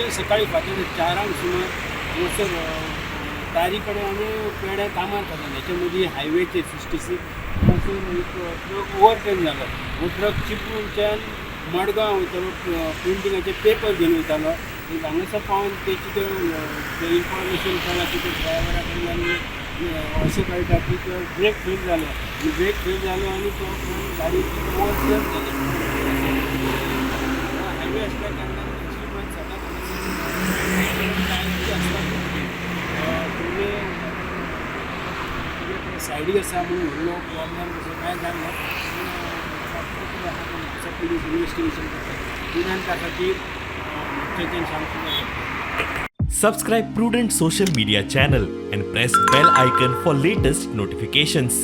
म्हणजे सकाळी फाटल्यान 4 सुमार हांगासर तारी कडेन आनी पेड्या कामारखाजान हेच्या मदीं हायवेचेर 66 हांगासर एक ट्रक ओवरटर्न जालो. हो ट्रक चिपळूणच्यान मडगांव वयतालो प्रिंटिंगाचे पेपर घेवन वयतालो. हांगासर पावन तेची तें इन्फॉर्मेशन केलां की ड्रायव्हरा कडल्यान अशें कळटा की तो ब्रेक फेल जालो. ब्रेक फेल जालो आनी तो गाडी ओवरटर्न जाली. हायवे आसल्या कारणान एक्सिडेंट जाता. सायडीक आसा म्हणून व्हडलो प्रॉब्लम तसो कांय जालो. पुलीस इन्वेस्टिगेशन करता. प्रुडंट त्या खातीर तेंच्यान सांगता. Subscribe Prudent social media channel and press bell icon for latest notifications.